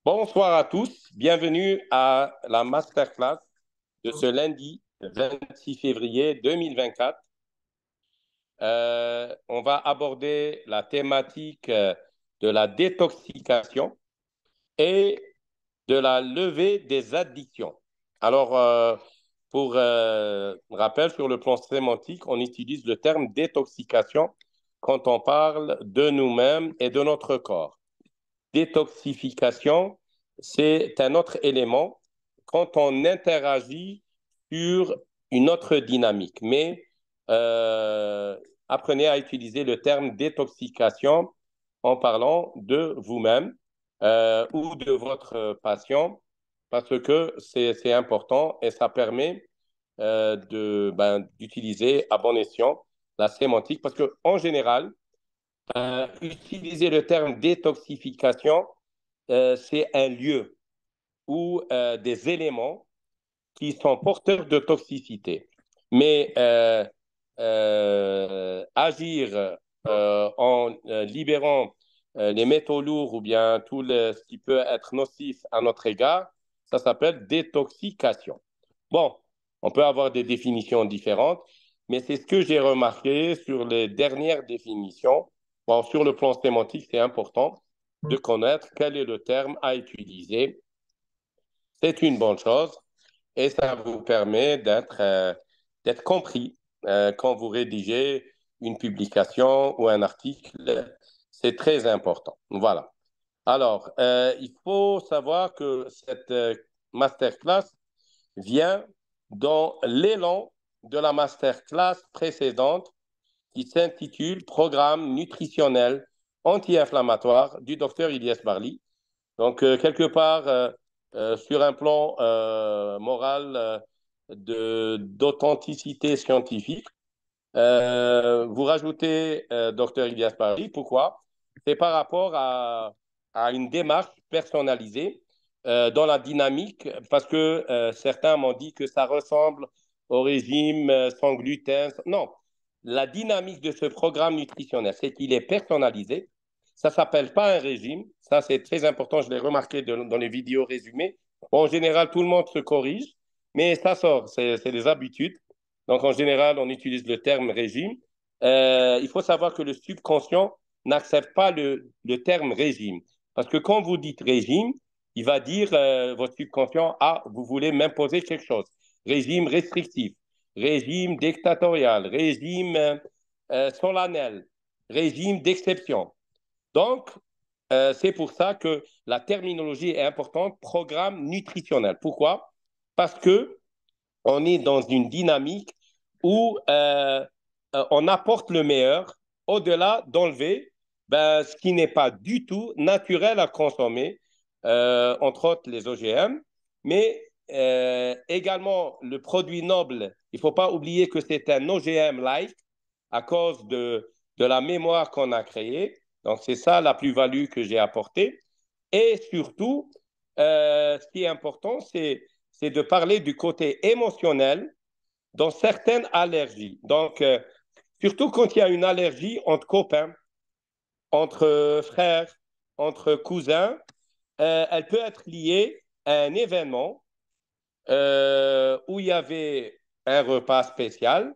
Bonsoir à tous, bienvenue à la masterclass de ce lundi 26 février 2024. On va aborder la thématique de la détoxication et de la levée des addictions. Alors, pour rappel, sur le plan sémantique, on utilise le terme détoxication quand on parle de nous-mêmes et de notre corps. Détoxification, c'est un autre élément quand on interagit sur une autre dynamique. Mais euh, apprenez à utiliser le terme détoxication en parlant de vous-même ou de votre patient parce que c'est important et ça permet d'utiliser à bon escient la sémantique parce qu'en général, utiliser le terme détoxification, c'est un lieu ou des éléments qui sont porteurs de toxicité. Mais agir en libérant les métaux lourds ou bien ce qui peut être nocif à notre égard, ça s'appelle détoxication. Bon, on peut avoir des définitions différentes, mais c'est ce que j'ai remarqué sur les dernières définitions. Bon, sur le plan sémantique, c'est important de connaître quel est le terme à utiliser. C'est une bonne chose et ça vous permet d'être compris quand vous rédigez une publication ou un article. C'est très important. Voilà. Alors, il faut savoir que cette masterclass vient dans l'élan de la masterclass précédente qui s'intitule Programme nutritionnel anti-inflammatoire du docteur Ilyes Barli. Donc, quelque part, sur un plan moral d'authenticité scientifique, vous rajoutez docteur Ilyes Barli. Pourquoi? C'est par rapport à une démarche personnalisée dans la dynamique, parce que certains m'ont dit que ça ressemble au régime sans gluten. Non, la dynamique de ce programme nutritionnel, c'est qu'il est personnalisé. Ça ne s'appelle pas un régime. Ça, c'est très important. Je l'ai remarqué dans les vidéos résumées. Bon, en général, tout le monde se corrige, mais ça sort. C'est des habitudes. Donc, en général, on utilise le terme régime. Il faut savoir que le subconscient n'accepte pas le terme régime. Parce que quand vous dites régime, il va dire, votre subconscient, ah, vous voulez m'imposer quelque chose. Régime restrictif, régime dictatorial, régime solennel, régime d'exception. Donc, c'est pour ça que la terminologie est importante, programme nutritionnel. Pourquoi? Parce que on est dans une dynamique où on apporte le meilleur au-delà d'enlever ce qui n'est pas du tout naturel à consommer, entre autres les OGM, mais également le produit noble. Il ne faut pas oublier que c'est un OGM-like à cause de la mémoire qu'on a créée. Donc, c'est ça la plus-value que j'ai apportée. Et surtout, ce qui est important, c'est de parler du côté émotionnel dans certaines allergies. Donc, surtout quand il y a une allergie entre copains, entre frères, entre cousins, elle peut être liée à un événement où il y avait un repas spécial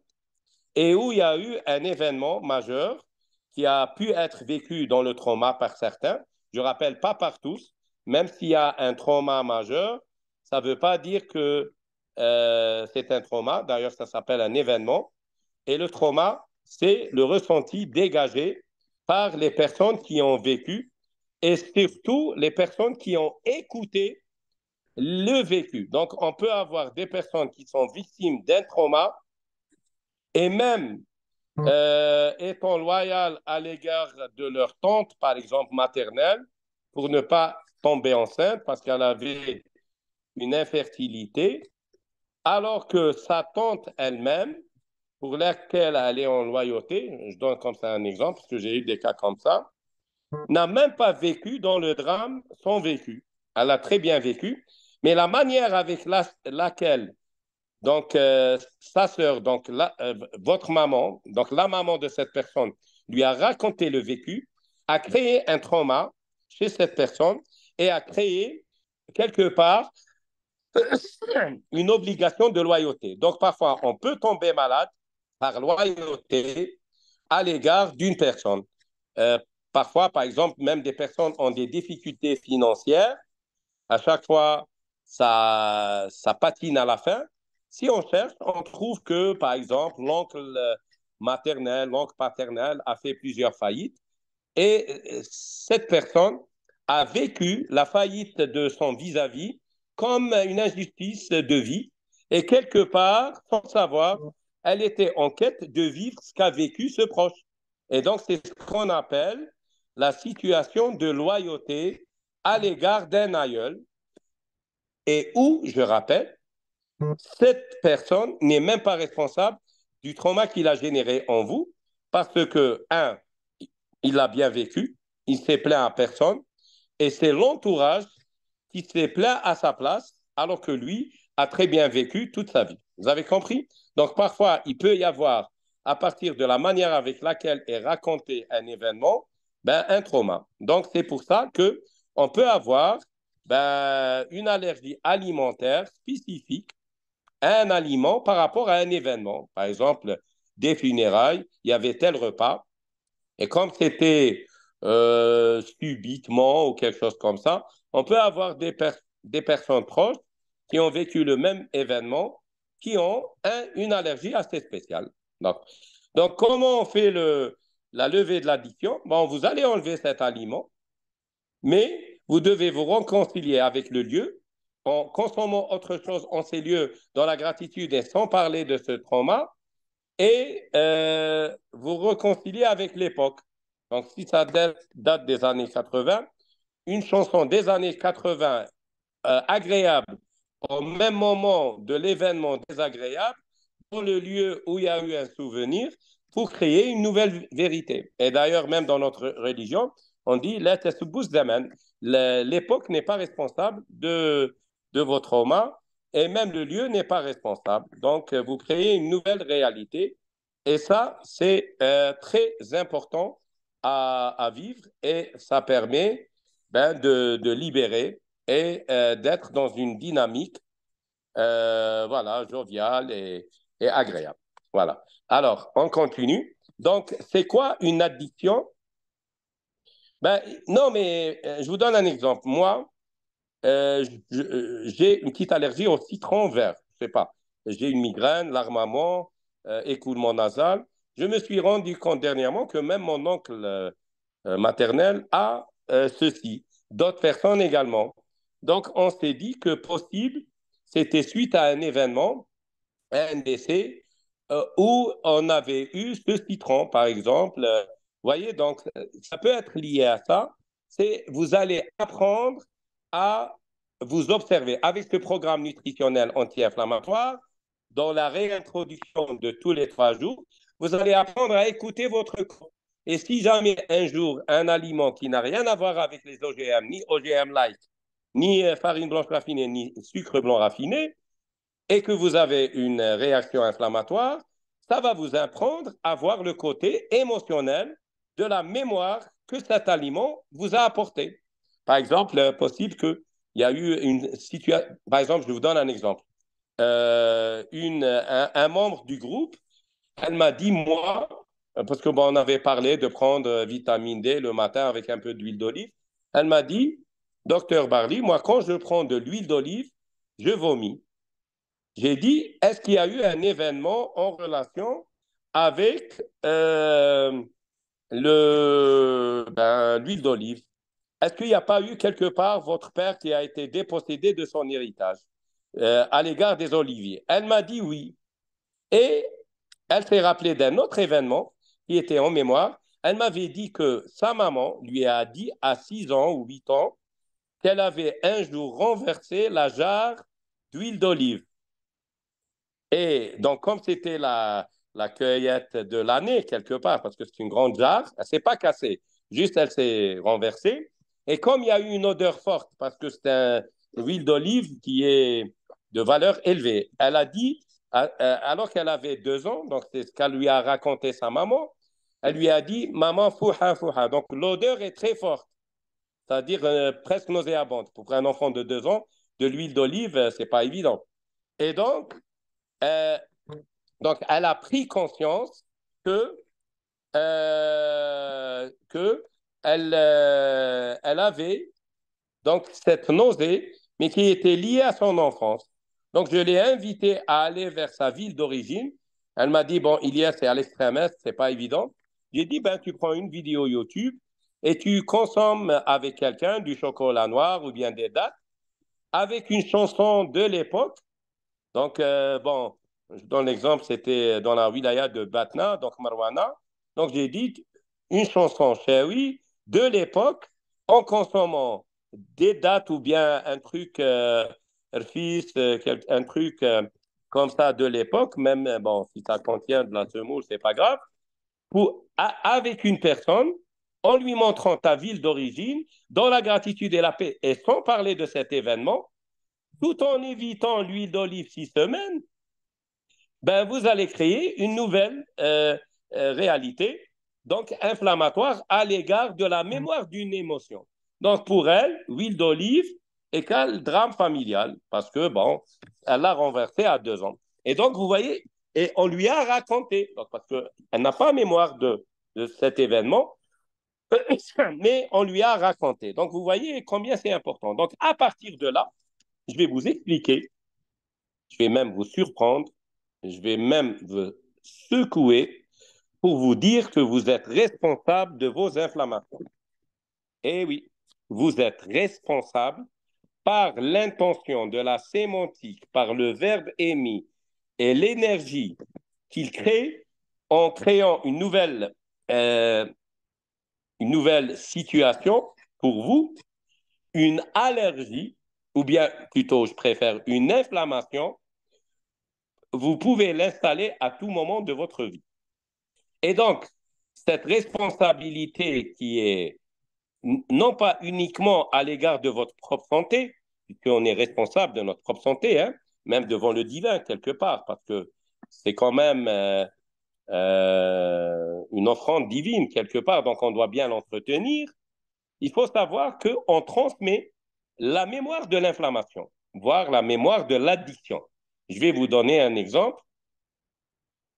et où il y a eu un événement majeur qui a pu être vécu dans le trauma par certains. Je rappelle pas par tous, même s'il y a un trauma majeur, ça ne veut pas dire que c'est un trauma. D'ailleurs, ça s'appelle un événement. Et le trauma, c'est le ressenti dégagé par les personnes qui ont vécu et surtout les personnes qui ont écouté le vécu. Donc, on peut avoir des personnes qui sont victimes d'un trauma et même étant loyales à l'égard de leur tante, par exemple maternelle, pour ne pas tomber enceinte parce qu'elle avait une infertilité, alors que sa tante elle-même, pour laquelle elle est en loyauté, je donne comme ça un exemple, parce que j'ai eu des cas comme ça, n'a même pas vécu dans le drame son vécu. Elle a très bien vécu, mais la manière avec laquelle donc, sa sœur, votre maman, donc la maman de cette personne, lui a raconté le vécu, a créé un trauma chez cette personne et à créer quelque part une obligation de loyauté. Donc, parfois, on peut tomber malade par loyauté à l'égard d'une personne. Euh, Parfois, par exemple, même des personnes ont des difficultés financières. À chaque fois, ça patine à la fin. Si on cherche, on trouve que, par exemple, l'oncle maternel, l'oncle paternel a fait plusieurs faillites et cette personne a vécu la faillite de son vis-à-vis comme une injustice de vie. Et quelque part, sans savoir, elle était en quête de vivre ce qu'a vécu ce proche. Et donc, c'est ce qu'on appelle la situation de loyauté à l'égard d'un aïeul. Et où, je rappelle, cette personne n'est même pas responsable du trauma qu'il a généré en vous, parce que, un, il l'a bien vécu, il s'est plaint à personne, et c'est l'entourage qui s'est plaint à sa place, alors que lui a très bien vécu toute sa vie. Vous avez compris? Donc parfois, il peut y avoir, à partir de la manière avec laquelle est raconté un événement, ben, un trauma. Donc c'est pour ça que on peut avoir ben, une allergie alimentaire spécifique à un aliment par rapport à un événement. Par exemple, des funérailles, il y avait tel repas, et comme c'était subitement ou quelque chose comme ça, on peut avoir des personnes proches qui ont vécu le même événement, qui ont une allergie assez spéciale. Donc, donc comment on fait la levée de l'addiction? Bon, vous allez enlever cet aliment, mais vous devez vous réconcilier avec le lieu en consommant autre chose en ces lieux dans la gratitude et sans parler de ce trauma et vous réconcilier avec l'époque. Donc, si ça date des années 80, une chanson des années 80 agréable au même moment de l'événement désagréable, dans le lieu où il y a eu un souvenir, pour créer une nouvelle vérité. Et d'ailleurs, même dans notre religion, on dit l'époque n'est pas responsable de vos traumas et même le lieu n'est pas responsable. Donc, vous créez une nouvelle réalité et ça, c'est très important à vivre et ça permet ben, de libérer et d'être dans une dynamique voilà, joviale et agréable. Voilà. Alors, on continue. Donc, c'est quoi une addiction? Ben, non, mais je vous donne un exemple. Moi, j'ai une petite allergie au citron vert. Je sais pas. J'ai une migraine, larmoiement, écoulement nasal. Je me suis rendu compte dernièrement que même mon oncle maternel a ceci. D'autres personnes également. Donc, on s'est dit que possible, c'était suite à un événement, un décès, où on avait eu ce citron, par exemple. Vous voyez, donc, ça peut être lié à ça. C'est vous allez apprendre à vous observer avec ce programme nutritionnel anti-inflammatoire, dans la réintroduction de tous les 3 jours, vous allez apprendre à écouter votre corps. Et si jamais un jour, un aliment qui n'a rien à voir avec les OGM, ni OGM light, ni farine blanche raffinée, ni sucre blanc raffiné, et que vous avez une réaction inflammatoire, ça va vous apprendre à voir le côté émotionnel de la mémoire que cet aliment vous a apporté. Par exemple, possible qu'il y a eu une situation. Par exemple, je vous donne un exemple. Un membre du groupe, elle m'a dit, moi, parce que bon, on avait parlé de prendre vitamine D le matin avec un peu d'huile d'olive, elle m'a dit, docteur Barley, moi, quand je prends de l'huile d'olive, je vomis. J'ai dit, est-ce qu'il y a eu un événement en relation avec l'huile d'olive? Est-ce qu'il n'y a pas eu quelque part votre père qui a été dépossédé de son héritage à l'égard des oliviers? Elle m'a dit oui. Et elle s'est rappelée d'un autre événement qui était en mémoire. Elle m'avait dit que sa maman lui a dit à 6 ans ou 8 ans qu'elle avait un jour renversé la jarre d'huile d'olive. Et donc, comme c'était la cueillette de l'année, quelque part, parce que c'est une grande jarre, elle ne s'est pas cassée, juste elle s'est renversée. Et comme il y a eu une odeur forte, parce que c'est une huile d'olive qui est de valeur élevée, elle a dit, alors qu'elle avait 2 ans, donc c'est ce qu'elle lui a raconté sa maman, elle lui a dit, maman, fouha, fouha. Donc l'odeur est très forte. c'est-à-dire presque nauséabonde. Pour un enfant de 2 ans, de l'huile d'olive, ce n'est pas évident. Et euh, donc, elle a pris conscience que elle avait donc cette nausée, mais qui était liée à son enfance. Donc, je l'ai invitée à aller vers sa ville d'origine. Elle m'a dit, bon, Ilias, c'est à l'extrême est, c'est pas évident. J'ai dit, ben, tu prends une vidéo YouTube et tu consommes avec quelqu'un du chocolat noir ou bien des dattes avec une chanson de l'époque. Donc, bon, je donne l'exemple, c'était dans la wilaya de Batna, donc Marwana. Donc, j'ai dit une chanson chérie de l'époque en consommant des dates ou bien un truc, un truc comme ça de l'époque, même, bon, si ça contient de la semoule, c'est pas grave, avec une personne, en lui montrant ta ville d'origine, dans la gratitude et la paix, et sans parler de cet événement, tout en évitant l'huile d'olive 6 semaines, ben vous allez créer une nouvelle réalité, donc inflammatoire à l'égard de la mémoire d'une émotion. Donc pour elle, l'huile d'olive égale drame familial, parce que bon, elle l'a renversé à 2 ans. Et donc vous voyez, et on lui a raconté, donc, parce qu'elle n'a pas mémoire de cet événement, mais on lui a raconté. Donc vous voyez combien c'est important. Donc à partir de là, je vais vous expliquer, je vais même vous surprendre, je vais même vous secouer pour vous dire que vous êtes responsable de vos inflammations. Eh oui, vous êtes responsable par l'intention de la sémantique, par le verbe émis et l'énergie qu'il crée en créant euh, une nouvelle situation pour vous, une allergie, ou bien plutôt, je préfère, une inflammation. Vous pouvez l'installer à tout moment de votre vie. Et donc, cette responsabilité qui est non pas uniquement à l'égard de votre propre santé, puisqu'on est responsable de notre propre santé, hein, même devant le divin quelque part, parce que c'est quand même une offrande divine quelque part, donc on doit bien l'entretenir. Il faut savoir qu'on transmet la mémoire de l'inflammation, voire la mémoire de l'addiction. Je vais vous donner un exemple.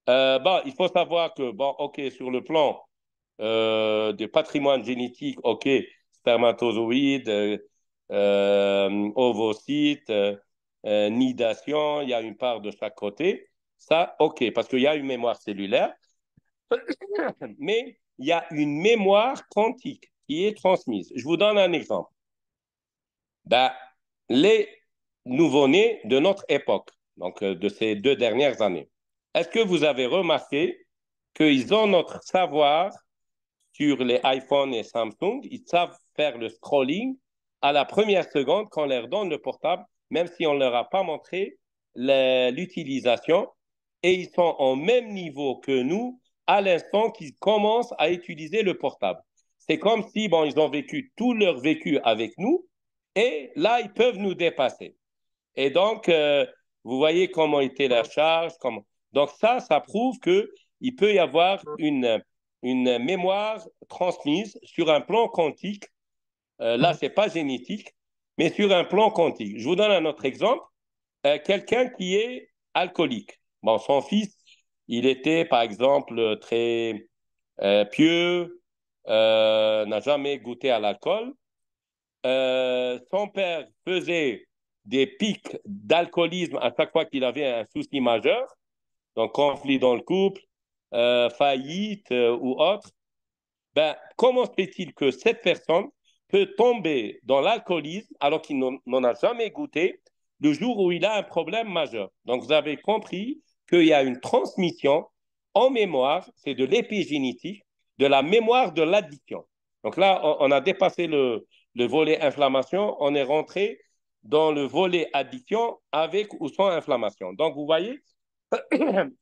Il faut savoir que, bon, OK, sur le plan du patrimoine génétique, OK, spermatozoïdes, ovocytes, nidation, il y a une part de chaque côté. Ça, OK, parce qu'il y a une mémoire cellulaire, mais il y a une mémoire quantique qui est transmise. Je vous donne un exemple. Ben, les nouveau-nés de notre époque, donc de ces 2 dernières années, est-ce que vous avez remarqué qu'ils ont notre savoir sur les iPhones et Samsung? Ils savent faire le scrolling à la première seconde qu'on leur donne le portable, même si on ne leur a pas montré l'utilisation. Et ils sont au même niveau que nous à l'instant qu'ils commencent à utiliser le portable. C'est comme si, bon, ils ont vécu tout leur vécu avec nous et là, ils peuvent nous dépasser. Et donc, vous voyez comment était la charge. Donc ça prouve qu'il peut y avoir une mémoire transmise sur un plan quantique. Là, ce n'est pas génétique, mais sur un plan quantique. Je vous donne un autre exemple. Quelqu'un qui est alcoolique. Bon, son fils, il était, par exemple, très pieux, n'a jamais goûté à l'alcool. Son père faisait des pics d'alcoolisme à chaque fois qu'il avait un souci majeur, donc conflit dans le couple, faillite ou autre. Ben, comment se fait-il que cette personne peut tomber dans l'alcoolisme alors qu'il n'en a jamais goûté le jour où il a un problème majeur? Donc, vous avez compris qu'il y a une transmission en mémoire, c'est de l'épigénétique, de la mémoire de l'addiction. Donc là, on a dépassé le volet inflammation, on est rentré dans le volet addiction avec ou sans inflammation. Donc, vous voyez,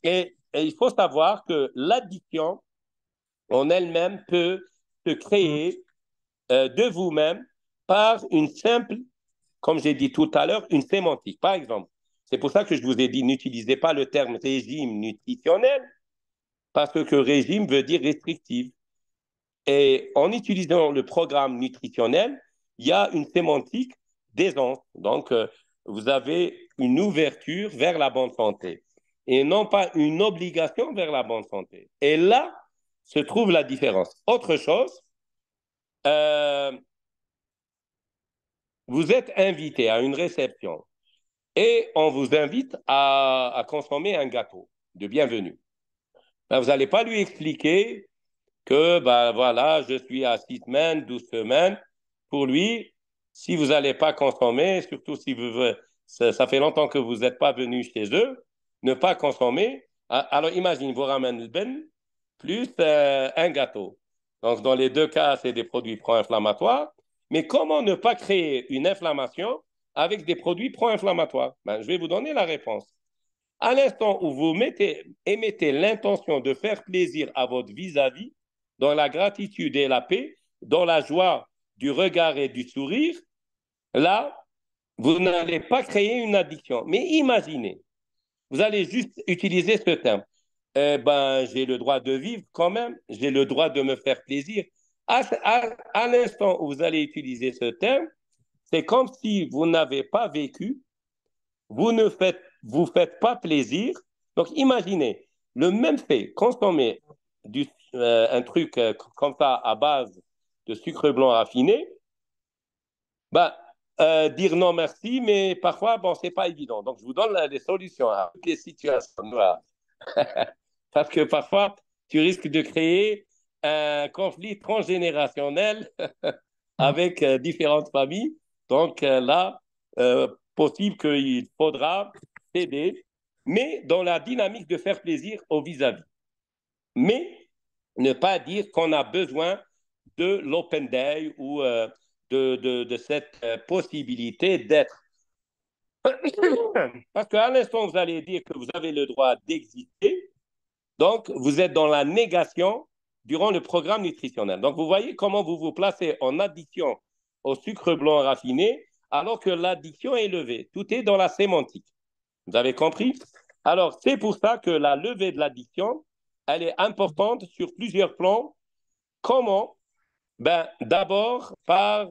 et il faut savoir que l'addiction en elle-même peut se créer de vous-même par une simple, comme j'ai dit tout à l'heure, une sémantique. Par exemple, c'est pour ça que je vous ai dit, n'utilisez pas le terme régime nutritionnel, parce que régime veut dire restrictif. Et en utilisant le programme nutritionnel, il y a une sémantique d'aisance. Donc, vous avez une ouverture vers la bonne santé et non pas une obligation vers la bonne santé. Et là se trouve la différence. Autre chose, euh, vous êtes invité à une réception et on vous invite à consommer un gâteau de bienvenue. Ben, vous n'allez pas lui expliquer que ben, voilà, je suis à 6 semaines, 12 semaines. Pour lui, si vous n'allez pas consommer, surtout si ça fait longtemps que vous n'êtes pas venu chez eux, ne pas consommer. Alors imagine, vous ramène le ben plus un gâteau. Donc dans les deux cas, c'est des produits pro-inflammatoires. Mais comment ne pas créer une inflammation avec des produits pro-inflammatoires? Ben, je vais vous donner la réponse. À l'instant où vous émettez l'intention de faire plaisir à votre vis-à-vis, dans la gratitude et la paix, dans la joie du regard et du sourire, là, vous n'allez pas créer une addiction. Mais imaginez, vous allez juste utiliser ce terme. Eh ben, j'ai le droit de vivre quand même, j'ai le droit de me faire plaisir. À l'instant où vous allez utiliser ce terme, c'est comme si vous n'avez pas vécu, vous faites pas plaisir. Donc, imaginez, le même fait, consommer un truc comme ça à base de sucre blanc raffiné, bah, dire non merci, mais parfois, bon, c'est pas évident. Donc, je vous donne des solutions à toutes les situations. Voilà. Parce que parfois, tu risques de créer un conflit transgénérationnel avec différentes familles. Donc là, possible qu'il faudra s'aider, mais dans la dynamique de faire plaisir au vis-à-vis. Mais ne pas dire qu'on a besoin de l'open day ou de cette possibilité d'être. Parce qu'à l'instant, vous allez dire que vous avez le droit d'exister, donc vous êtes dans la négation durant le programme nutritionnel. Donc vous voyez comment vous vous placez en addition au sucre blanc raffiné alors que l'addiction est levée. Tout est dans la sémantique. Vous avez compris? Alors c'est pour ça que la levée de l'addiction, elle est importante sur plusieurs plans. Comment? Ben, d'abord par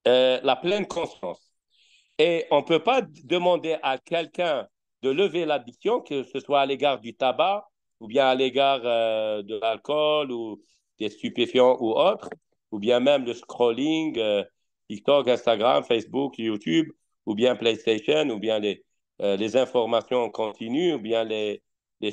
la pleine conscience. Et on ne peut pas demander à quelqu'un de lever l'addiction, que ce soit à l'égard du tabac ou bien à l'égard de l'alcool ou des stupéfiants ou autres, ou bien même le scrolling, TikTok, Instagram, Facebook, YouTube, ou bien PlayStation, ou bien les informations en continu, ou bien les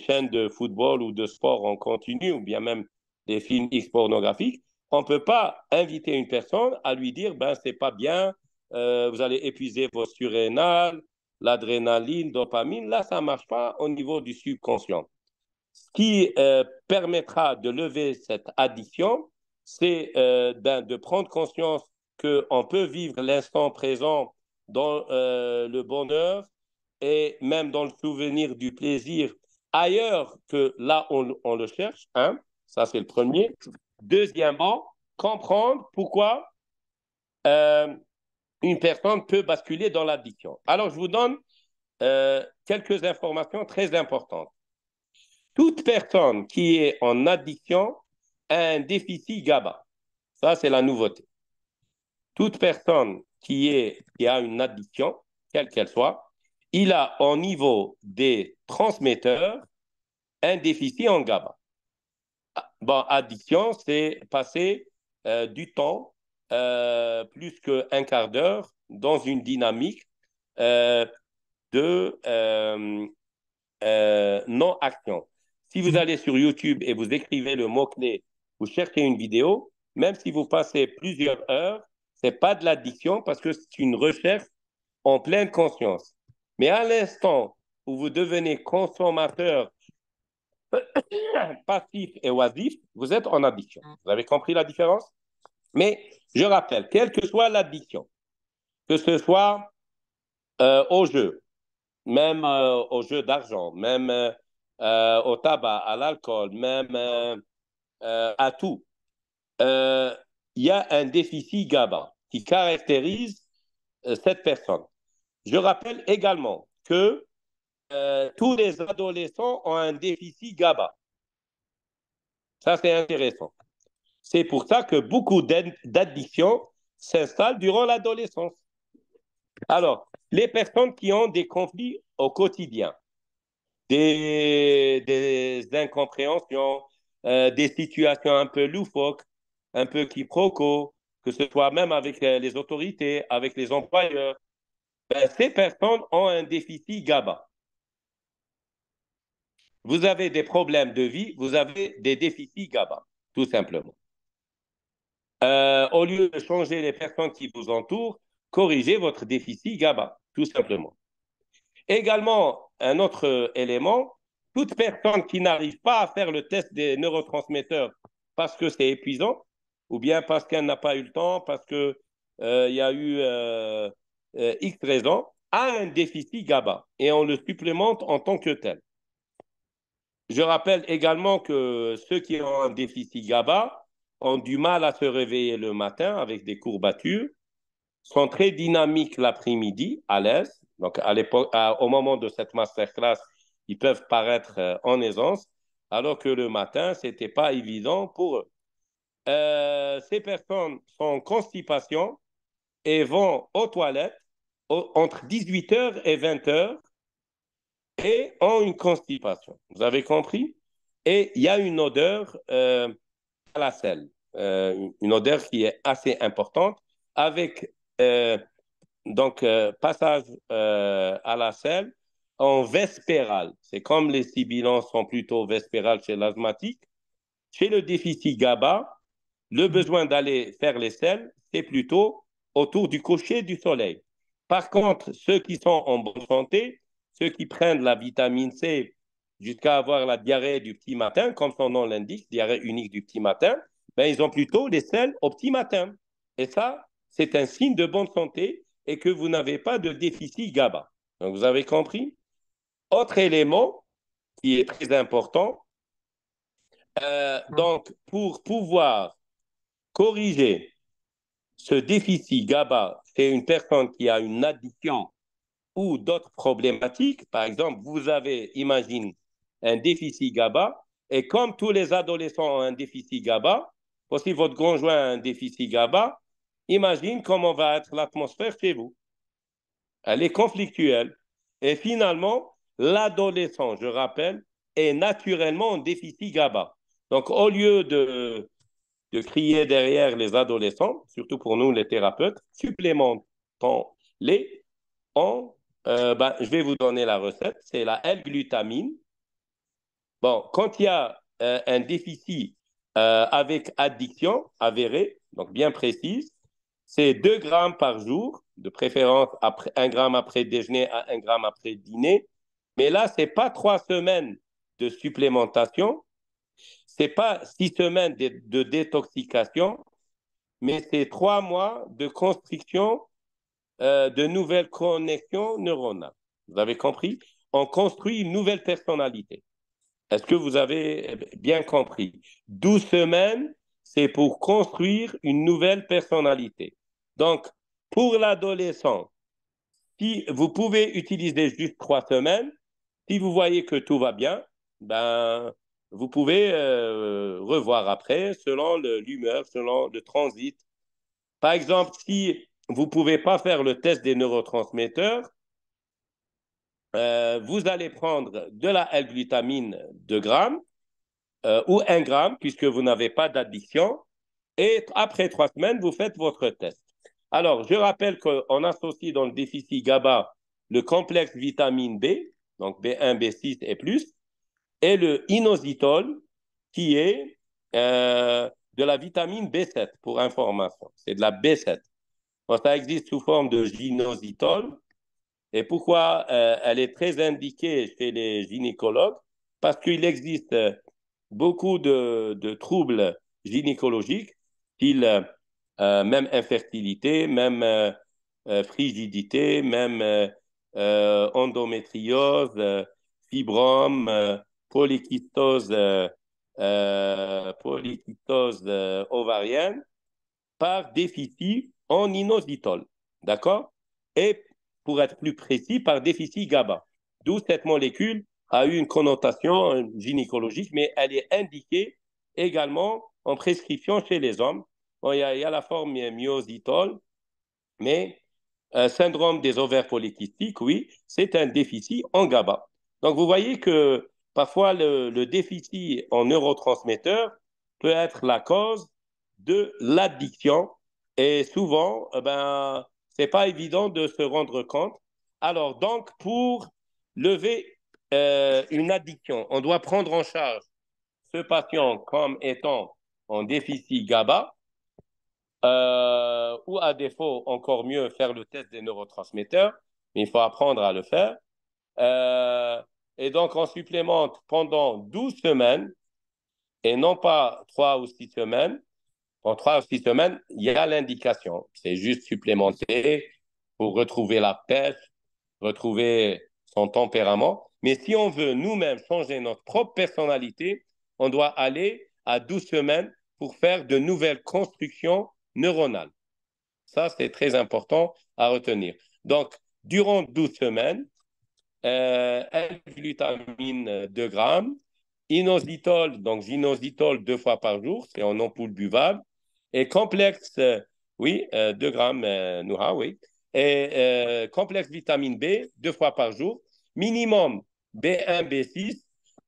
chaînes de football ou de sport en continu, ou bien même des films X pornographiques. On ne peut pas inviter une personne à lui dire, ben, c'est pas bien, vous allez épuiser vos surrénales, l'adrénaline, dopamine. Là, ça ne marche pas au niveau du subconscient. Ce qui permettra de lever cette addiction, c'est de prendre conscience qu'on peut vivre l'instant présent dans le bonheur et même dans le souvenir du plaisir ailleurs que là où on le cherche. Hein? Ça, c'est le premier. Deuxièmement, comprendre pourquoi une personne peut basculer dans l'addiction. Alors, je vous donne quelques informations très importantes. Toute personne qui est en addiction a un déficit GABA. Ça, c'est la nouveauté. Toute personne qui a une addiction, quelle qu'elle soit, il a au niveau des transmetteurs un déficit en GABA. Bon, addiction, c'est passer du temps, plus qu'un quart d'heure, dans une dynamique euh, de non-action. Si vous allez sur YouTube et vous écrivez le mot-clé, vous cherchez une vidéo, même si vous passez plusieurs heures, ce n'est pas de l'addiction parce que c'est une recherche en pleine conscience. Mais à l'instant où vous devenez consommateur passif et oisif, vous êtes en addiction. Vous avez compris la différence? Mais je rappelle, quelle que soit l'addiction, que ce soit au jeu, même au jeu d'argent, même au tabac, à l'alcool, même à tout, euh, il y a un déficit GABA qui caractérise cette personne. Je rappelle également que tous les adolescents ont un déficit GABA. Ça, c'est intéressant. C'est pour ça que beaucoup d'addictions s'installe durant l'adolescence. Alors, les personnes qui ont des conflits au quotidien, des incompréhensions, des situations un peu loufoques, un peu quiproquos, que ce soit même avec les autorités, avec les employeurs, ben, ces personnes ont un déficit GABA. Vous avez des problèmes de vie, vous avez des déficits GABA, tout simplement. Au lieu de changer les personnes qui vous entourent, corrigez votre déficit GABA, tout simplement. Également, un autre élément, toute personne qui n'arrive pas à faire le test des neurotransmetteurs parce que c'est épuisant, ou bien parce qu'elle n'a pas eu le temps, parce qu'il y a eu X raisons, a un déficit GABA et on le supplémente en tant que tel. Je rappelle également que ceux qui ont un déficit GABA ont du mal à se réveiller le matin avec des courbatures, sont très dynamiques l'après-midi, à l'aise. Donc, au moment de cette masterclass, ils peuvent paraître en aisance, alors que le matin, ce n'était pas évident pour eux. Ces personnes sont en constipation et vont aux toilettes entre 18h et 20h et ont une constipation. Vous avez compris? Et il y a une odeur à la selle, une odeur qui est assez importante avec passage à la selle en vespéral. C'est comme les sibilants sont plutôt vespérales chez l'asthmatique. Chez le déficit GABA, le besoin d'aller faire les selles, c'est plutôt autour du coucher du soleil. Par contre, ceux qui sont en bonne santé, ceux qui prennent la vitamine C jusqu'à avoir la diarrhée du petit matin, comme son nom l'indique, diarrhée unique du petit matin, ben, ils ont plutôt les selles au petit matin. Et ça, c'est un signe de bonne santé et que vous n'avez pas de déficit GABA. Donc, vous avez compris? Autre élément qui est très important, donc pour pouvoir corriger ce déficit GABA chez une personne qui a une addiction ou d'autres problématiques, par exemple, vous avez, imagine, un déficit GABA, et comme tous les adolescents ont un déficit GABA, aussi votre conjoint a un déficit GABA, imagine comment va être l'atmosphère chez vous. Elle est conflictuelle. Et finalement, l'adolescent, je rappelle, est naturellement en déficit GABA. Donc, au lieu de crier derrière les adolescents, surtout pour nous les thérapeutes, supplémentons-les en, je vais vous donner la recette, c'est la L-glutamine. Bon, quand il y a un déficit avec addiction avérée, donc bien précise, c'est 2 grammes par jour, de préférence après, 1 gramme après déjeuner à 1 gramme après dîner. Mais là, ce n'est pas 3 semaines de supplémentation, ce n'est pas 6 semaines de détoxication, mais c'est 3 mois de construction de nouvelles connexions neuronales. Vous avez compris? On construit une nouvelle personnalité. Est-ce que vous avez bien compris? 12 semaines, c'est pour construire une nouvelle personnalité. Donc, pour l'adolescent, si vous pouvez utiliser juste 3 semaines, si vous voyez que tout va bien, ben, vous pouvez revoir après selon l'humeur, selon le transit. Par exemple, si vous ne pouvez pas faire le test des neurotransmetteurs, vous allez prendre de la L-glutamine 2 grammes ou 1 gramme, puisque vous n'avez pas d'addiction. Et après 3 semaines, vous faites votre test. Alors, je rappelle qu'on associe dans le déficit GABA le complexe vitamine B, donc B1, B6 et plus, et le inositol, qui est de la vitamine B7, pour information. C'est de la B7. Bon, ça existe sous forme de ginositol. Et pourquoi elle est très indiquée chez les gynécologues? Parce qu'il existe beaucoup de troubles gynécologiques, style même infertilité, même frigidité, même endométriose, fibrome, polykystose, ovarienne, par déficit en inositol. D'accord? Et pour être plus précis, par déficit GABA. D'où cette molécule a eu une connotation gynécologique, mais elle est indiquée également en prescription chez les hommes Bon, il y a la forme myositol, mais syndrome des ovaires polykystiques, oui, c'est un déficit en GABA. Donc, vous voyez que parfois le déficit en neurotransmetteurs peut être la cause de l'addiction et souvent, c'est pas évident de se rendre compte. Alors, donc, pour lever une addiction, on doit prendre en charge ce patient comme étant en déficit GABA ou à défaut, encore mieux, faire le test des neurotransmetteurs, mais il faut apprendre à le faire. Euh, et donc, on supplémente pendant 12 semaines et non pas 3 ou 6 semaines. En 3 ou 6 semaines, il y a l'indication. C'est juste supplémenter pour retrouver la pêche, retrouver son tempérament. Mais si on veut nous-mêmes changer notre propre personnalité, on doit aller à 12 semaines pour faire de nouvelles constructions neuronales. Ça, c'est très important à retenir. Donc, durant 12 semaines, L-glutamine 2 grammes, inositol, donc inositol 2 fois par jour, c'est en ampoule buvable, et complexe, oui, 2 grammes, Noura, oui, et complexe vitamine B 2 fois par jour, minimum B1, B6,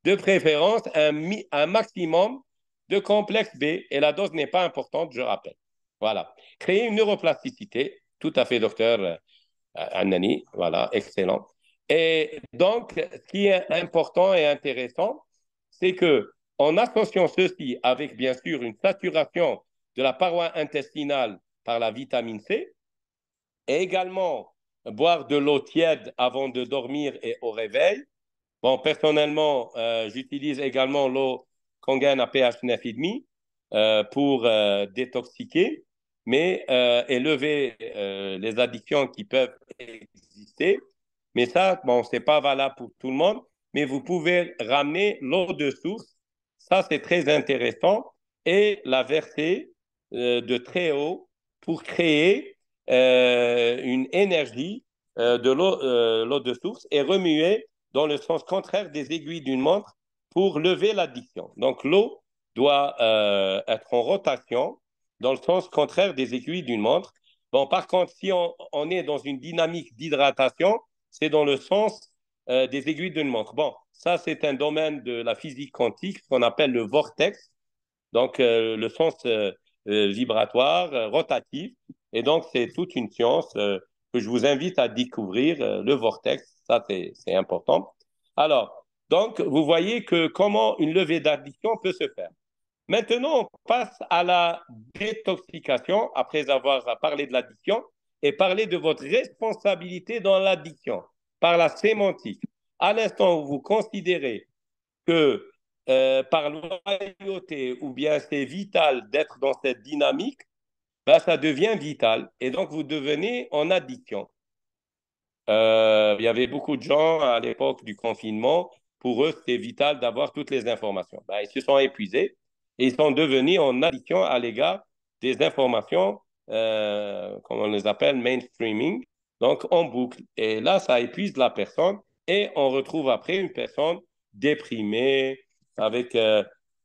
de préférence un maximum de complexe B, et la dose n'est pas importante, je rappelle. Voilà. Créer une neuroplasticité, tout à fait, docteur Anani, voilà, excellent. Et donc, ce qui est important et intéressant, c'est que en associant ceci avec, bien sûr, une saturation de la paroi intestinale par la vitamine C, et également boire de l'eau tiède avant de dormir et au réveil. Bon, personnellement, j'utilise également l'eau Kangen à pH 9,5 pour détoxiquer, mais élever les addictions qui peuvent exister. Mais ça, bon, c'est pas valable pour tout le monde, mais vous pouvez ramener l'eau de source. Ça, c'est très intéressant. Et la verser de très haut pour créer une énergie de l'eau de source et remuer dans le sens contraire des aiguilles d'une montre pour lever l'addiction. Donc l'eau doit être en rotation dans le sens contraire des aiguilles d'une montre. Bon, par contre, si on est dans une dynamique d'hydratation, c'est dans le sens des aiguilles d'une montre. Bon, ça, c'est un domaine de la physique quantique, ce qu'on appelle le vortex, donc le sens vibratoire, rotatif. Et donc, c'est toute une science que je vous invite à découvrir, le vortex. Ça, c'est important. Alors, donc, vous voyez que comment une levée d'addiction peut se faire. Maintenant, on passe à la détoxication après avoir parlé de l'addiction et parler de votre responsabilité dans l'addiction par la sémantique. À l'instant où vous considérez que par loyauté ou bien c'est vital d'être dans cette dynamique, ben, ça devient vital et donc vous devenez en addiction. Il y avait beaucoup de gens à l'époque du confinement, pour eux, c'était vital d'avoir toutes les informations. Ben, ils se sont épuisés et ils sont devenus en addiction à l'égard des informations, comme on les appelle, mainstreaming, donc en boucle. Et là, ça épuise la personne et on retrouve après une personne déprimée, avec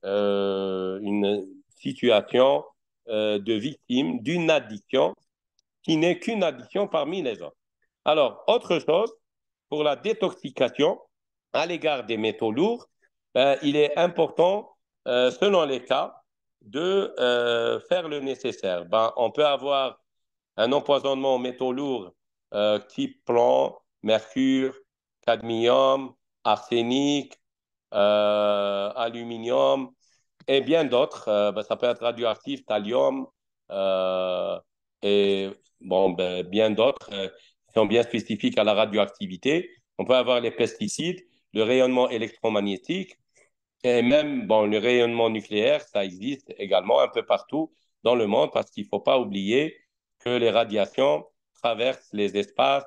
une situation de victime d'une addiction qui n'est qu'une addiction parmi les autres. Alors, autre chose, pour la détoxication à l'égard des métaux lourds, il est important, selon les cas, de faire le nécessaire. Ben, on peut avoir un empoisonnement aux métaux lourds type plomb, mercure, cadmium, arsenic, aluminium et bien d'autres. Ben, ça peut être radioactif, thallium euh, et bon, ben, bien d'autres qui sont bien spécifiques à la radioactivité. On peut avoir les pesticides, le rayonnement électromagnétique et même bon, le rayonnement nucléaire, ça existe également un peu partout dans le monde parce qu'il ne faut pas oublier que les radiations traversent les espaces.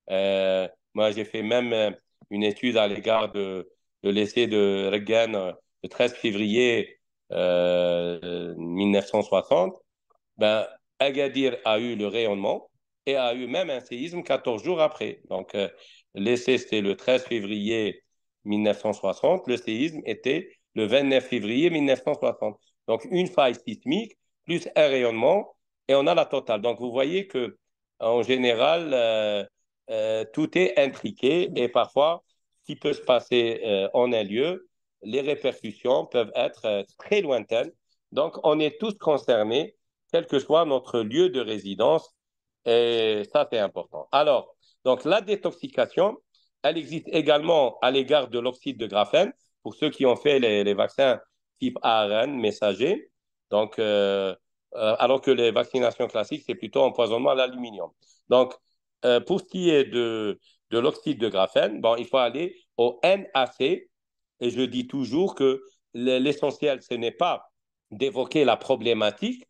Moi, j'ai fait même une étude à l'égard de l'essai de Reagan le 13 février 1960. Ben, Agadir a eu le rayonnement et a eu même un séisme 14 jours après. Donc, l'essai, c'était le 13 février 1960. Le séisme était le 29 février 1960. Donc, une faille sismique plus un rayonnement, et on a la totale. Donc, vous voyez que en général, tout est intriqué et parfois, ce qui peut se passer en un lieu, les répercussions peuvent être très lointaines. Donc, on est tous concernés, quel que soit notre lieu de résidence, et ça, c'est important. Alors, donc, la détoxication, elle existe également à l'égard de l'oxyde de graphène, pour ceux qui ont fait les vaccins type ARN messager. Donc, alors que les vaccinations classiques, c'est plutôt empoisonnement à l'aluminium. Donc, pour ce qui est de l'oxyde de graphène, bon, il faut aller au NaC. Et je dis toujours que l'essentiel, ce n'est pas d'évoquer la problématique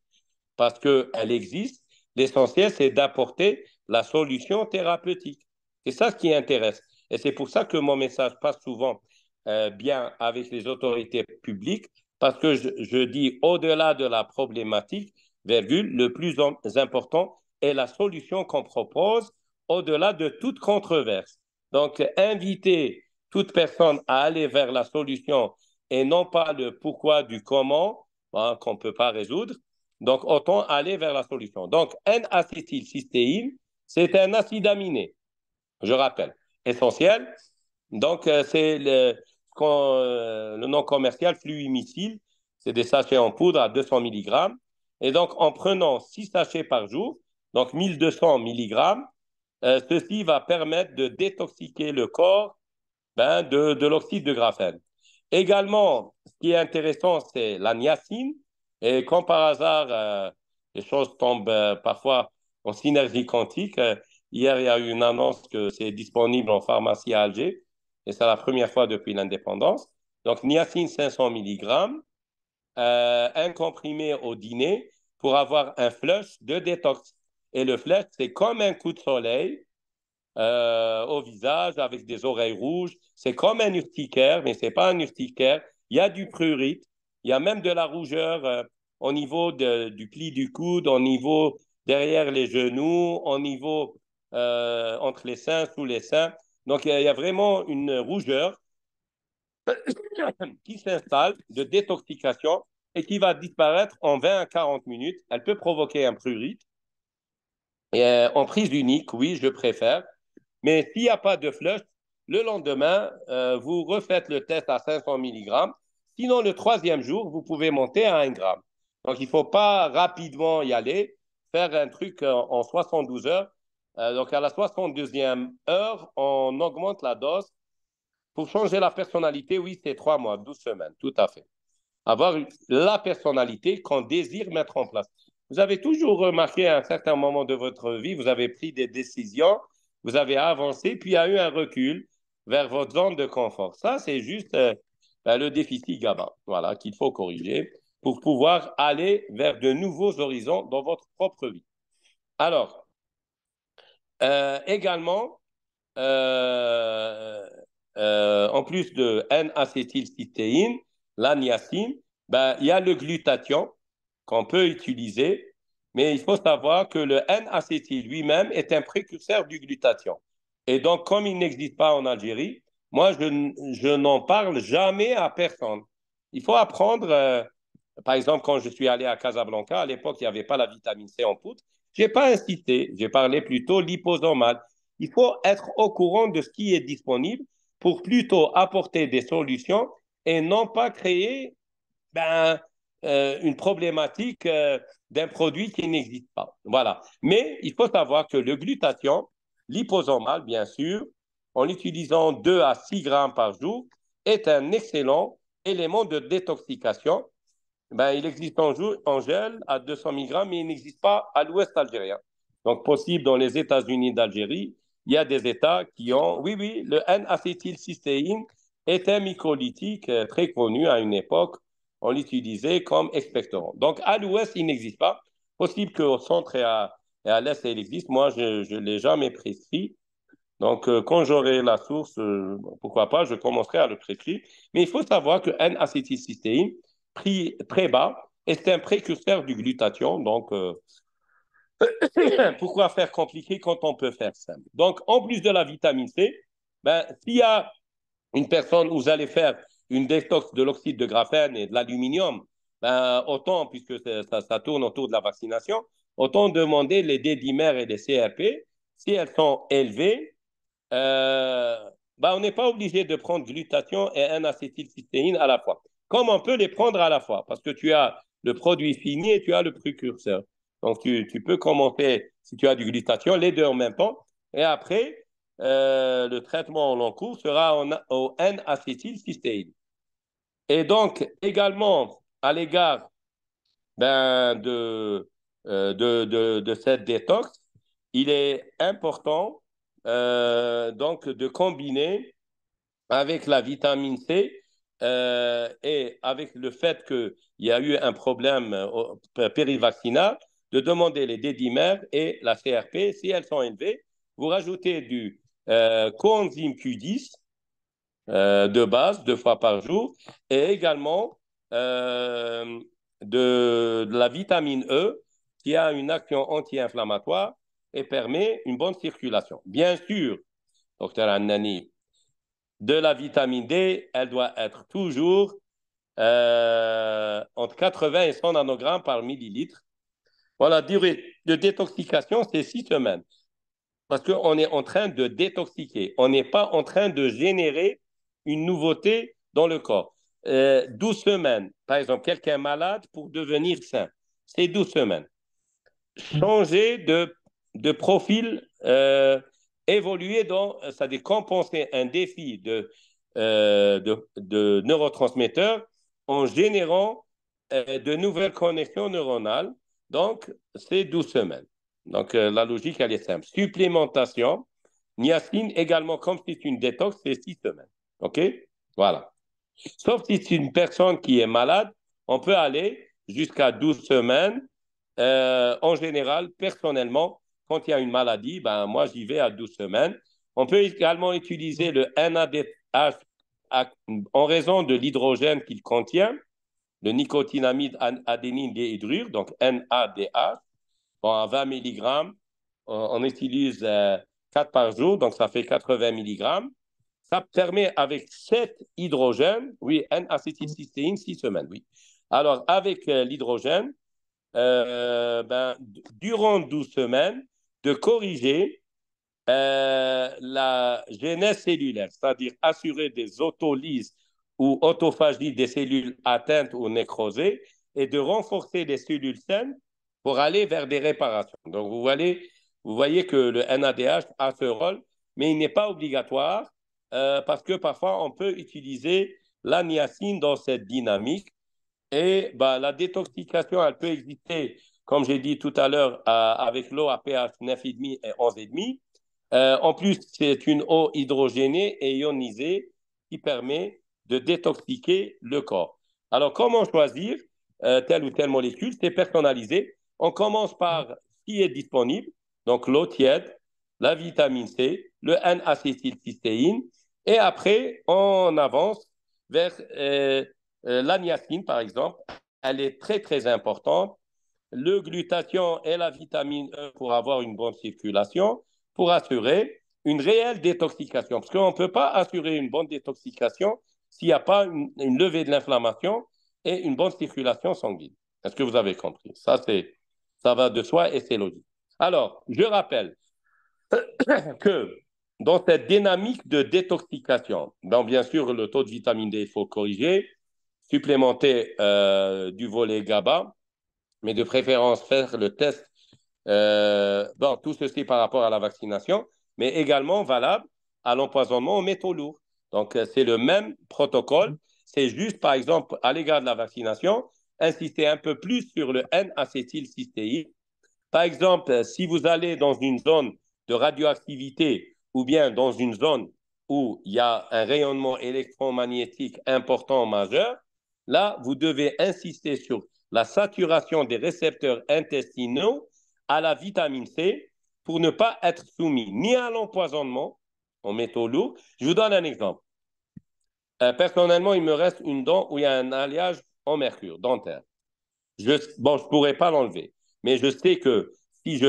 parce qu'elle existe. L'essentiel, c'est d'apporter la solution thérapeutique. C'est ça ce qui intéresse. Et c'est pour ça que mon message passe souvent bien avec les autorités publiques, parce que je dis au-delà de la problématique, virgule, le plus important est la solution qu'on propose au-delà de toute controverse. Donc, inviter toute personne à aller vers la solution et non pas le pourquoi du comment, hein, qu'on ne peut pas résoudre. Donc, autant aller vers la solution. Donc, N-acétylcystéine, c'est un acide aminé, je rappelle, essentiel. Donc, c'est le nom commercial fluimicile. C'est des sachets en poudre à 200 mg. Et donc, en prenant 6 sachets par jour, donc 1200 mg, ceci va permettre de détoxiquer le corps de l'oxyde de graphène. Également, ce qui est intéressant, c'est la niacine. Et comme par hasard, les choses tombent parfois en synergie quantique. Hier, il y a eu une annonce que c'est disponible en pharmacie à Alger. Et c'est la première fois depuis l'indépendance. Donc, niacine 500 mg, un comprimé au dîner pour avoir un flush de détox. Et le flush, c'est comme un coup de soleil au visage avec des oreilles rouges. C'est comme un urticaire, mais ce n'est pas un urticaire. Il y a du prurite, il y a même de la rougeur au niveau du pli du coude, au niveau derrière les genoux, au niveau entre les seins, sous les seins. Donc, il y a vraiment une rougeur qui s'installe de détoxication et qui va disparaître en 20 à 40 minutes. Elle peut provoquer un prurite. Et, en prise unique, oui, je préfère. Mais s'il n'y a pas de flush, le lendemain, vous refaites le test à 500 mg. Sinon, le troisième jour, vous pouvez monter à 1 gramme. Donc, il ne faut pas rapidement y aller, faire un truc en 72 heures. Donc, à la 62e heure, on augmente la dose. Pour changer la personnalité, oui, c'est 3 mois, 12 semaines, tout à fait. Avoir la personnalité qu'on désire mettre en place. Vous avez toujours remarqué à un certain moment de votre vie, vous avez pris des décisions, vous avez avancé, puis il y a eu un recul vers votre zone de confort. Ça, c'est juste le déficit GABA, voilà, qu'il faut corriger pour pouvoir aller vers de nouveaux horizons dans votre propre vie. Alors, également, euh, en plus de N-acétylcystéine, la niacine, ben, il y a le glutathion qu'on peut utiliser, mais il faut savoir que le N-acétyl lui-même est un précurseur du glutathion. Et donc, comme il n'existe pas en Algérie, moi, je n'en parle jamais à personne. Il faut apprendre, par exemple, quand je suis allé à Casablanca, à l'époque, il n'y avait pas la vitamine C en poudre. Je n'ai pas incité, j'ai parlé plutôt liposomal. Il faut être au courant de ce qui est disponible pour plutôt apporter des solutions et non pas créer une problématique d'un produit qui n'existe pas. Voilà. Mais il faut savoir que le glutathion, liposomal, bien sûr, en utilisant 2 à 6 grammes par jour, est un excellent élément de détoxication. Ben, il existe en gel à 200 mg, mais il n'existe pas à l'ouest algérien. Donc, possible dans les États-Unis d'Algérie, il y a des États qui ont. Oui, oui, le N-acétylcystéine est un microlytique très connu à une époque. On l'utilisait comme expectorant. Donc, à l'ouest, il n'existe pas. Possible qu'au centre et à l'est, il existe. Moi, je ne l'ai jamais prescrit. Donc, quand j'aurai la source, pourquoi pas, je commencerai à le prescrire. Mais il faut savoir que N-acétylcystéine, prix très bas, est un précurseur du glutathion. Donc, pourquoi faire compliqué quand on peut faire simple? Donc, en plus de la vitamine C, ben, s'il y a une personne où vous allez faire une détox de l'oxyde de graphène et de l'aluminium, ben, autant, puisque ça tourne autour de la vaccination, autant demander les D-dimères et les CRP, si elles sont élevées, euh, ben, on n'est pas obligé de prendre glutathion et N-acétylcystéine à la fois. Comme on peut les prendre à la fois, parce que tu as le produit fini et tu as le précurseur. Donc, tu peux commencer, si tu as du glutathion, les deux en même temps. Et après, le traitement au long cours sera au N-acétylcystéine. Et donc, également, à l'égard ben, de cette détox, il est important donc de combiner avec la vitamine C et avec le fait qu'il y a eu un problème périvaccinal, de demander les D-dimères et la CRP, si elles sont élevées, vous rajoutez du coenzyme Q10 de base, 2 fois par jour, et également euh, de la vitamine E qui a une action anti-inflammatoire et permet une bonne circulation. Bien sûr, docteur Annani, de la vitamine D, elle doit être toujours entre 80 et 100 nanogrammes par millilitre. Voilà, la durée de détoxication, c'est 6 semaines. Parce qu'on est en train de détoxiquer. On n'est pas en train de générer une nouveauté dans le corps. 12 semaines, par exemple, quelqu'un malade pour devenir sain, c'est 12 semaines. Changer de profil, évoluer dans, c'est-à-dire compenser un défi de neurotransmetteurs en générant de nouvelles connexions neuronales. Donc, c'est 12 semaines. Donc, la logique, elle est simple. Supplémentation, niacine également, comme c'est une détox, c'est 6 semaines. OK? Voilà. Sauf si c'est une personne qui est malade, on peut aller jusqu'à 12 semaines. En général, personnellement, quand il y a une maladie, ben, moi, j'y vais à 12 semaines. On peut également utiliser le NADH en raison de l'hydrogène qu'il contient, le nicotinamide adénine déhydrure, donc NADH. Bon, à 20 mg, on utilise 4 par jour, donc ça fait 80 mg. Ça permet avec 7 hydrogènes, oui, N-acétylcystéine, 6 semaines, oui. Alors, avec l'hydrogène, ben, durant 12 semaines, de corriger la genèse cellulaire, c'est-à-dire assurer des autolyses ou autophagie des cellules atteintes ou nécrosées et de renforcer les cellules saines pour aller vers des réparations. Donc, vous voyez que le NADH a ce rôle, mais il n'est pas obligatoire parce que parfois, on peut utiliser la niacine dans cette dynamique et bah, la détoxication, elle peut exister, comme j'ai dit tout à l'heure, avec l'eau à pH 9,5 et 11,5. En plus, c'est une eau hydrogénée et ionisée qui permet de détoxiquer le corps. Alors, comment choisir telle ou telle molécule? C'est personnalisé. On commence par ce qui est disponible, donc l'eau tiède, la vitamine C, le N-acétylcystéine, et après, on avance vers la niacine, par exemple. Elle est très, très importante. Le glutathion et la vitamine E pour avoir une bonne circulation, pour assurer une réelle détoxication. Parce qu'on ne peut pas assurer une bonne détoxication s'il n'y a pas une levée de l'inflammation et une bonne circulation sanguine. Est-ce que vous avez compris? Ça va de soi et c'est logique. Alors, je rappelle que dans cette dynamique de détoxication, donc bien sûr, le taux de vitamine D, il faut corriger, supplémenter du volet GABA, mais de préférence faire le test. Bon, tout ceci par rapport à la vaccination, mais également valable à l'empoisonnement aux métaux lourds. Donc, c'est le même protocole. C'est juste, par exemple, à l'égard de la vaccination, insister un peu plus sur le N-acétylcystéine. Par exemple, si vous allez dans une zone de radioactivité ou bien dans une zone où il y a un rayonnement électromagnétique important majeur, là, vous devez insister sur la saturation des récepteurs intestinaux à la vitamine C pour ne pas être soumis ni à l'empoisonnement en métaux lourds. Je vous donne un exemple. Personnellement, il me reste une dent où il y a un alliage en mercure dentaire. Bon, je ne pourrais pas l'enlever, mais je sais que si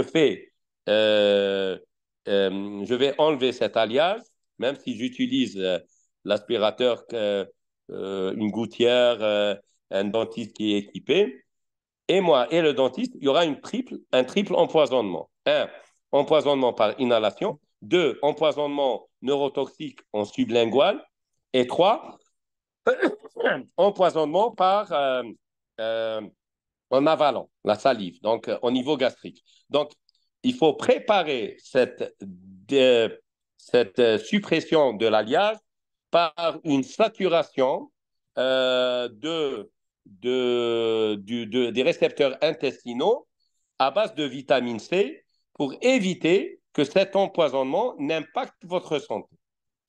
euh, je vais enlever cet alliage, même si j'utilise l'aspirateur, une gouttière un dentiste qui est équipé, et moi et le dentiste, il y aura un triple empoisonnement. Un, empoisonnement par inhalation. Deux, empoisonnement neurotoxique en sublingual. Et trois, empoisonnement par euh, en avalant la salive, donc au niveau gastrique. Donc, il faut préparer cette suppression de l'alliage par une saturation des récepteurs intestinaux à base de vitamine C pour éviter que cet empoisonnement n'impacte votre santé.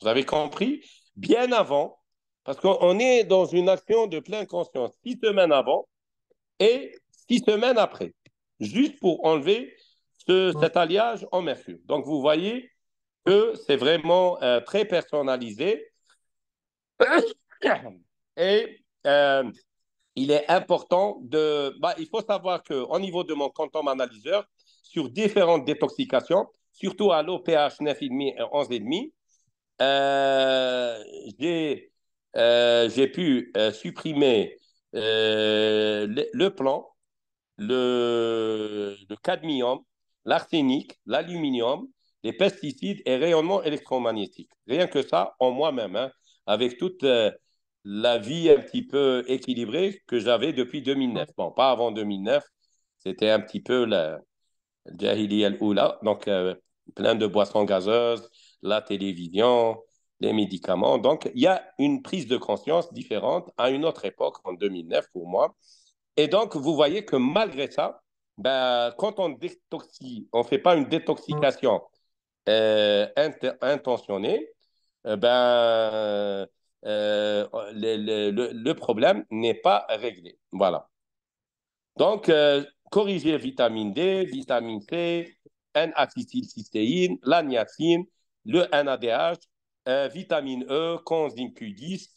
Vous avez compris? Bien avant, parce qu'on est dans une action de pleine conscience, 6 semaines avant et 6 semaines après, juste pour enlever cet alliage en mercure. Donc, vous voyez que c'est vraiment très personnalisé et il est important de... Bah, il faut savoir qu'au niveau de mon quantum analyseur, sur différentes détoxications, surtout à l'eau pH 9,5 et 11,5, euh, j'ai j'ai pu supprimer le plomb, le cadmium, l'arsenic, l'aluminium, les pesticides et rayonnement électromagnétique. Rien que ça, en moi-même, hein, avec toute la vie un petit peu équilibrée que j'avais depuis 2009. Bon, pas avant 2009, c'était un petit peu la Jahili al-Oula, donc plein de boissons gazeuses, la télévision, les médicaments. Donc, il y a une prise de conscience différente à une autre époque, en 2009 pour moi. Et donc, vous voyez que malgré ça, ben, quand on détoxie, on ne fait pas une détoxication intentionnée, ben, le problème n'est pas réglé. Voilà. Donc, corriger vitamine D, vitamine C, N-acétylcystéine, la niacine, le NADH, vitamine E, coenzyme Q10,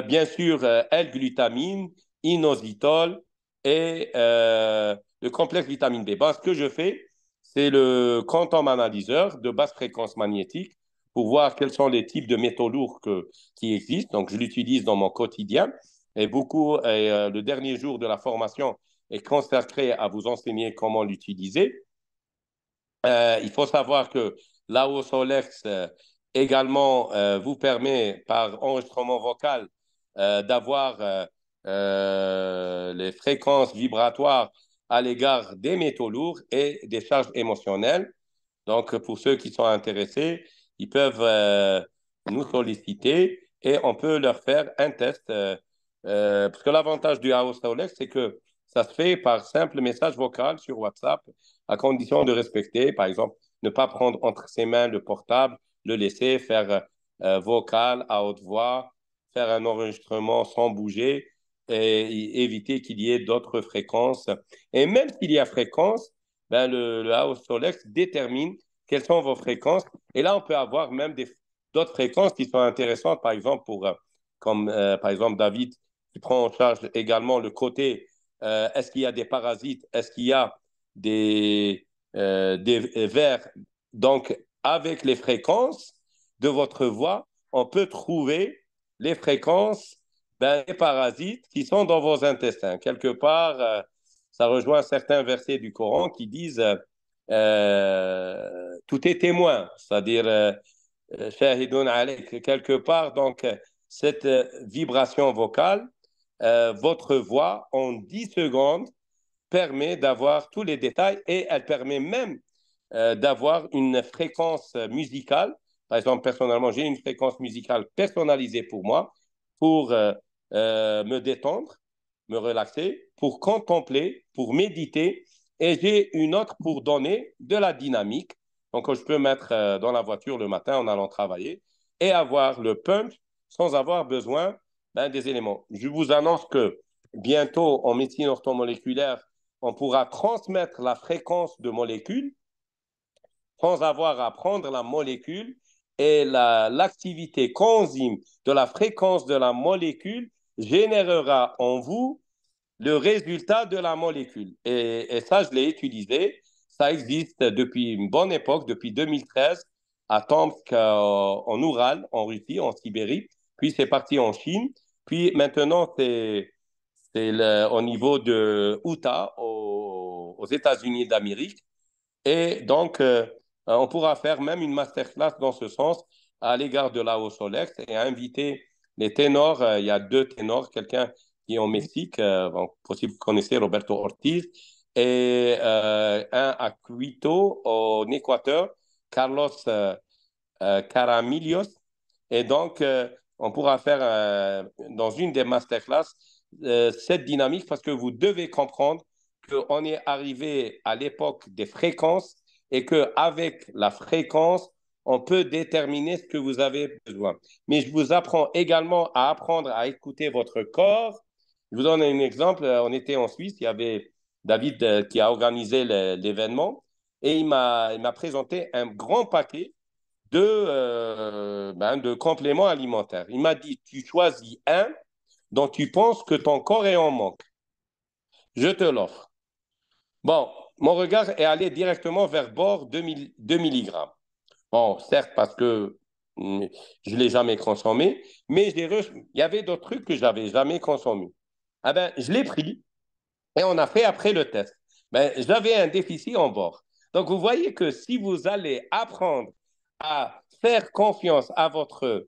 bien sûr, L-glutamine, inositol et le complexe vitamine B. Bon, ce que je fais, c'est le quantum analyseur de basse fréquence magnétique pour voir quels sont les types de métaux lourds qui existent. Donc, je l'utilise dans mon quotidien. Et beaucoup, le dernier jour de la formation est consacré à vous enseigner comment l'utiliser. Il faut savoir que l'AO Solex également vous permet par enregistrement vocal d'avoir les fréquences vibratoires à l'égard des métaux lourds et des charges émotionnelles. Donc, pour ceux qui sont intéressés, ils peuvent nous solliciter et on peut leur faire un test. Parce que l'avantage du House Solex, c'est que ça se fait par simple message vocal sur WhatsApp, à condition de respecter, par exemple, ne pas prendre entre ses mains le portable, le laisser faire vocal à haute voix, faire un enregistrement sans bouger et éviter qu'il y ait d'autres fréquences. Et même s'il y a fréquence, ben le House Solex détermine quelles sont vos fréquences. Et là, on peut avoir même d'autres fréquences qui sont intéressantes, par exemple, comme par exemple David, qui prend en charge également le côté est-ce qu'il y a des parasites, est-ce qu'il y a des vers. Donc, avec les fréquences de votre voix, on peut trouver les fréquences des parasites qui sont dans vos intestins. Quelque part, ça rejoint certains versets du Coran qui disent tout est témoin, c'est-à-dire shahidun alayk, quelque part. Donc, cette vibration vocale, votre voix en 10 secondes permet d'avoir tous les détails et elle permet même d'avoir une fréquence musicale. Par exemple, personnellement, j'ai une fréquence musicale personnalisée pour moi, pour me détendre, me relaxer, pour contempler, pour méditer. Et j'ai une autre pour donner de la dynamique. Donc, je peux mettre dans la voiture le matin en allant travailler et avoir le punch sans avoir besoin des éléments. Je vous annonce que bientôt, en médecine orthomoléculaire, on pourra transmettre la fréquence de molécules sans avoir à prendre la molécule et l'activité coenzyme de la fréquence de la molécule générera en vous le résultat de la molécule. Et ça, je l'ai utilisé. Ça existe depuis une bonne époque, depuis 2013, à Tomsk, en Oural, en Russie, en Sibérie. Puis c'est parti en Chine. Puis maintenant, C'est au niveau de Utah, aux États-Unis d'Amérique. Et donc, on pourra faire même une masterclass dans ce sens à l'égard de la Solex et inviter les ténors. Il y a deux ténors, quelqu'un qui est au Mexique, bon, possible que vous connaissez Roberto Ortiz, et un à Quito, au Équateur, Carlos Caramillos. Et donc, on pourra faire dans une des masterclass cette dynamique parce que vous devez comprendre qu'on est arrivé à l'époque des fréquences et qu'avec la fréquence, on peut déterminer ce que vous avez besoin. Mais je vous apprends également à apprendre à écouter votre corps. Je vous donne un exemple. On était en Suisse, il y avait David qui a organisé l'événement et il m'a présenté un grand paquet de compléments alimentaires. Il m'a dit, tu choisis un dont tu penses que ton corps est en manque. Je te l'offre. Bon, mon regard est allé directement vers bord 2 milligrammes. Bon, certes, parce que je ne l'ai jamais consommé, mais il y avait d'autres trucs que je n'avais jamais consommés. Ah ben, je l'ai pris et on a fait après le test. Ben, j'avais un déficit en bord. Donc, vous voyez que si vous allez apprendre à faire confiance à votre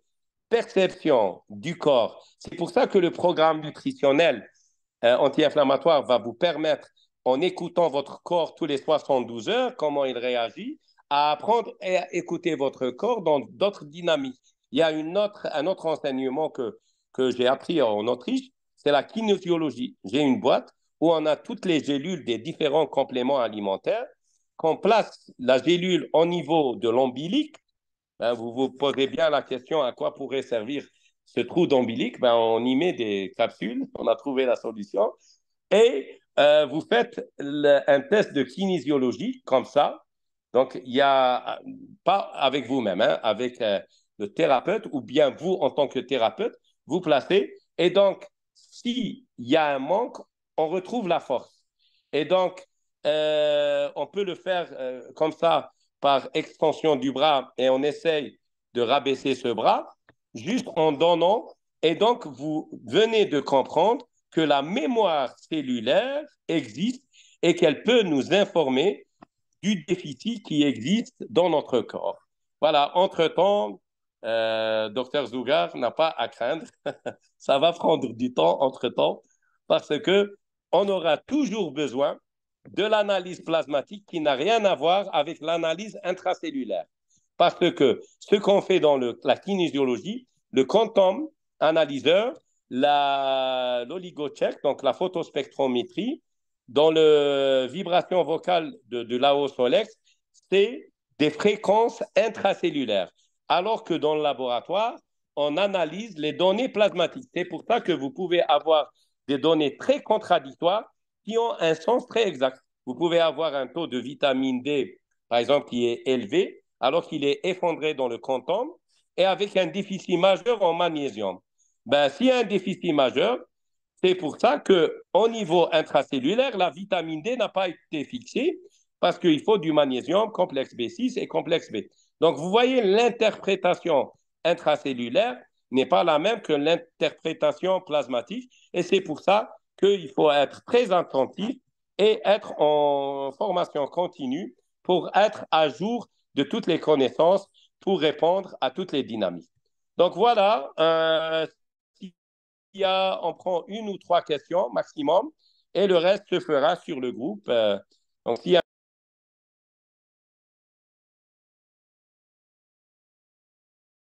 perception du corps, c'est pour ça que le programme nutritionnel anti-inflammatoire va vous permettre, en écoutant votre corps tous les 72 heures, comment il réagit, à apprendre et à écouter votre corps dans d'autres dynamiques. Il y a un autre enseignement que j'ai appris en Autriche, c'est la kinésiologie. J'ai une boîte où on a toutes les gélules des différents compléments alimentaires, qu'on place la gélule au niveau de l'ombilic. Vous vous posez bien la question à quoi pourrait servir ce trou d'ombilic. On y met des capsules, on a trouvé la solution. Et vous faites un test de kinésiologie comme ça. Donc, il y a, pas avec vous-même, hein, avec le thérapeute ou bien vous en tant que thérapeute, vous placez. Et donc, s'il y a un manque, on retrouve la force. Et donc, on peut le faire comme ça par extension du bras et on essaye de rabaisser ce bras juste en donnant. Et donc, vous venez de comprendre que la mémoire cellulaire existe et qu'elle peut nous informer du déficit qui existe dans notre corps. Voilà, entre-temps, docteur Zougar n'a pas à craindre. Ça va prendre du temps entre-temps parce que on aura toujours besoin de l'analyse plasmatique qui n'a rien à voir avec l'analyse intracellulaire. Parce que ce qu'on fait dans la kinésiologie, le quantum analyseur, l'oligocheck, donc la photospectrométrie, dans le vibration vocale de l'AO Solex, c'est des fréquences intracellulaires. Alors que dans le laboratoire, on analyse les données plasmatiques. C'est pour ça que vous pouvez avoir des données très contradictoires qui ont un sens très exact. Vous pouvez avoir un taux de vitamine D, par exemple, qui est élevé, alors qu'il est effondré dans le quantum, et avec un déficit majeur en magnésium. S'il y a un déficit majeur, c'est pour ça qu'au niveau intracellulaire, la vitamine D n'a pas été fixée parce qu'il faut du magnésium, complexe B6 et complexe B. Donc, vous voyez, l'interprétation intracellulaire n'est pas la même que l'interprétation plasmatique. Et c'est pour ça qu'il faut être très attentif et être en formation continue pour être à jour de toutes les connaissances pour répondre à toutes les dynamiques. Donc, voilà, on prend une ou trois questions maximum et le reste se fera sur le groupe. Donc, s'il y a